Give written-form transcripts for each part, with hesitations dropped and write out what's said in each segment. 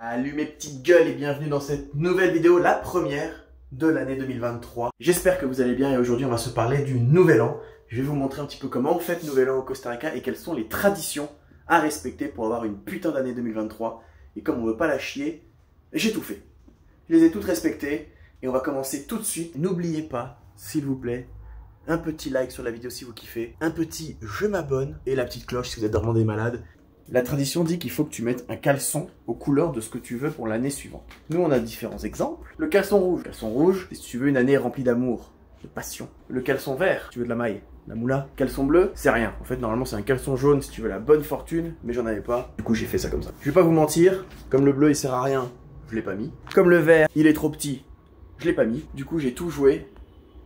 Salut mes petites gueules et bienvenue dans cette nouvelle vidéo, la première de l'année 2023. J'espère que vous allez bien et aujourd'hui on va se parler du Nouvel An. Je vais vous montrer un petit peu comment on fête Nouvel An au Costa Rica et quelles sont les traditions à respecter pour avoir une putain d'année 2023. Et comme on veut pas la chier, j'ai tout fait. Je les ai toutes respectées et on va commencer tout de suite. N'oubliez pas, s'il vous plaît, un petit like sur la vidéo si vous kiffez, un petit je m'abonne et la petite cloche si vous êtes vraiment des malades. La tradition dit qu'il faut que tu mettes un caleçon aux couleurs de ce que tu veux pour l'année suivante. Nous, on a différents exemples. Le caleçon rouge. Le caleçon rouge, c'est si tu veux une année remplie d'amour, de passion. Le caleçon vert, tu veux de la maille, la moula. Caleçon bleu, c'est rien. En fait, normalement, c'est un caleçon jaune si tu veux la bonne fortune, mais j'en avais pas. Du coup, j'ai fait ça comme ça. Je vais pas vous mentir, comme le bleu, il sert à rien, je l'ai pas mis. Comme le vert, il est trop petit, je l'ai pas mis. Du coup, j'ai tout joué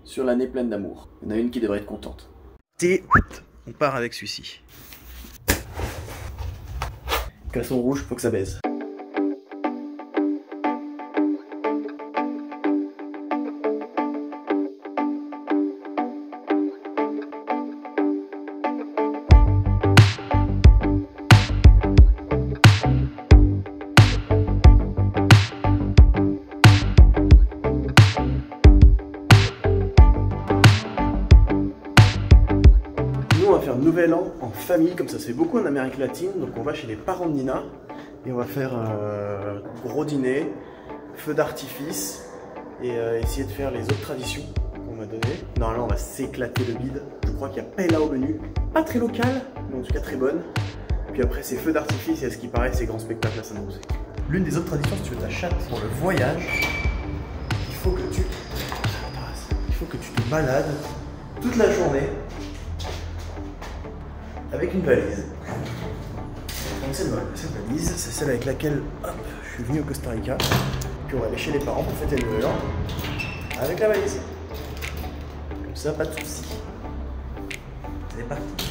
sur l'année pleine d'amour. Il y en a une qui devrait être contente. Et on part avec celui-ci. Caleçon rouge, faut que ça baise. On va faire Nouvel An en famille, comme ça se fait beaucoup en Amérique latine. Donc on va chez les parents de Nina et on va faire un gros dîner, feu d'artifice et essayer de faire les autres traditions qu'on m'a données. Normalement on va s'éclater le bide. Je crois qu'il y a paella au menu, pas très local, mais en tout cas très bonne. Puis après c'est feu d'artifice et à ce qui paraît c'est grand spectacle à San José. L'une des autres traditions, si tu veux ta chatte pour le voyage, il faut que tu te balades toute la journée avec une valise. Donc cette valise, c'est celle avec laquelle hop, je suis venu au Costa Rica. Puis on va aller chez les parents pour fêter le Nouvel An avec la valise. Comme ça, pas de soucis. C'est parti.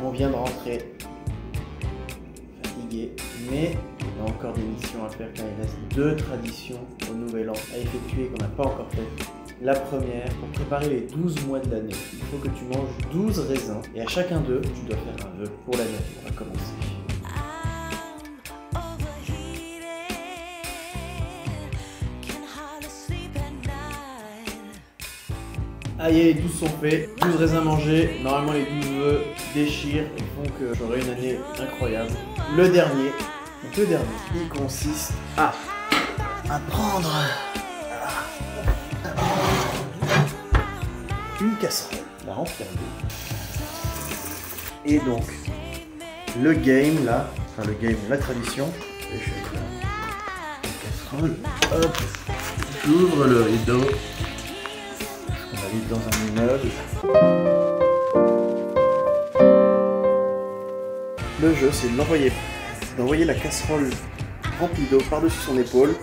On vient de rentrer fatigué, mais on a encore des missions à faire car il reste 2 traditions au Nouvel An à effectuer qu'on n'a pas encore faites. La première, pour préparer les 12 mois de l'année, il faut que tu manges 12 raisins et à chacun d'eux, tu dois faire un vœu pour l'année. On va commencer. Aïe, les 12 sont faits, 12 raisins mangés, normalement les 12 vœux déchirent et font que j'aurai une année incroyable. Le dernier, il consiste à prendre une casserole, la remplir d'eau. Et donc, le game là, enfin le game, la tradition, je vais avec la casserole, hop, j'ouvre le rideau. Dans un immeuble. Le jeu, c'est d'envoyer la casserole remplie d'eau par-dessus son épaule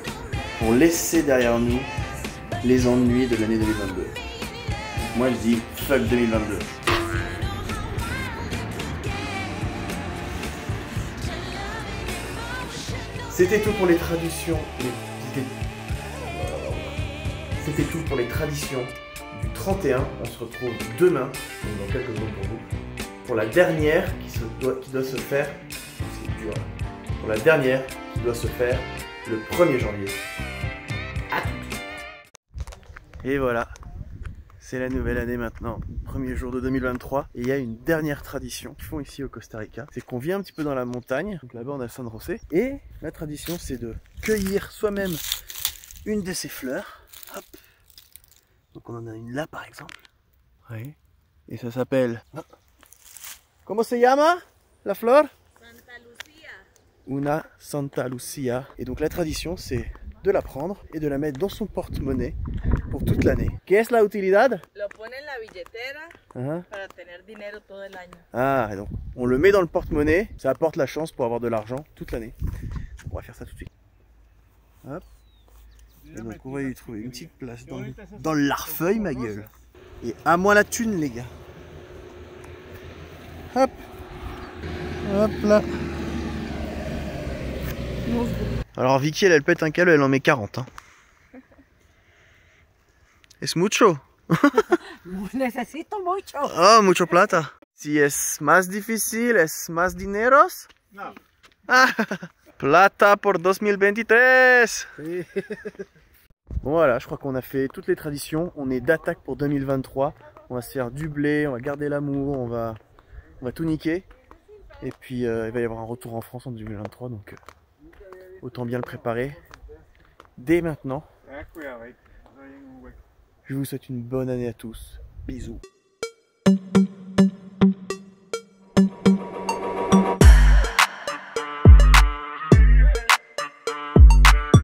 pour laisser derrière nous les ennuis de l'année 2022. Moi, je dis fuck 2022. C'était tout pour les traditions. C'était tout pour les traditions du 31. On se retrouve demain, donc dans quelques jours pour vous, pour la dernière qui doit se faire. C'est dur. Pour la dernière qui doit se faire le 1er janvier. Et voilà, c'est la nouvelle année maintenant, premier jour de 2023. Et il y a une dernière tradition qu'ils font ici au Costa Rica, c'est qu'on vient un petit peu dans la montagne, donc là-bas on a San José, et la tradition c'est de cueillir soi-même une de ces fleurs. Hop. Donc on en a une là par exemple. Oui. Et ça s'appelle... Comment se llama la fleur? Santa Lucia. Una Santa Lucia. Et donc la tradition c'est de la prendre et de la mettre dans son porte-monnaie pour toute l'année. ¿Qué es la utilidad? Lo pone en la billetera para tener dinero todo el año. Ah, donc on le met dans le porte-monnaie, ça apporte la chance pour avoir de l'argent toute l'année. On va faire ça tout de suite. Hop. Et donc on va lui trouver une petite place dans l'arfeuille, ma gueule. Et à moi la thune, les gars. Hop. Hop là. Alors Vicky, elle pète un câble, elle en met 40. Hein. Es mucho. Necesito mucho. Oh, mucho plata. Si es más difícil, es más dineros. No. Ah, plata pour 2023. Sí. Bon voilà, je crois qu'on a fait toutes les traditions. On est d'attaque pour 2023. On va se faire du blé, on va garder l'amour, on va tout niquer. Et puis il va y avoir un retour en France en 2023, donc autant bien le préparer dès maintenant. Je vous souhaite une bonne année à tous. Bisous.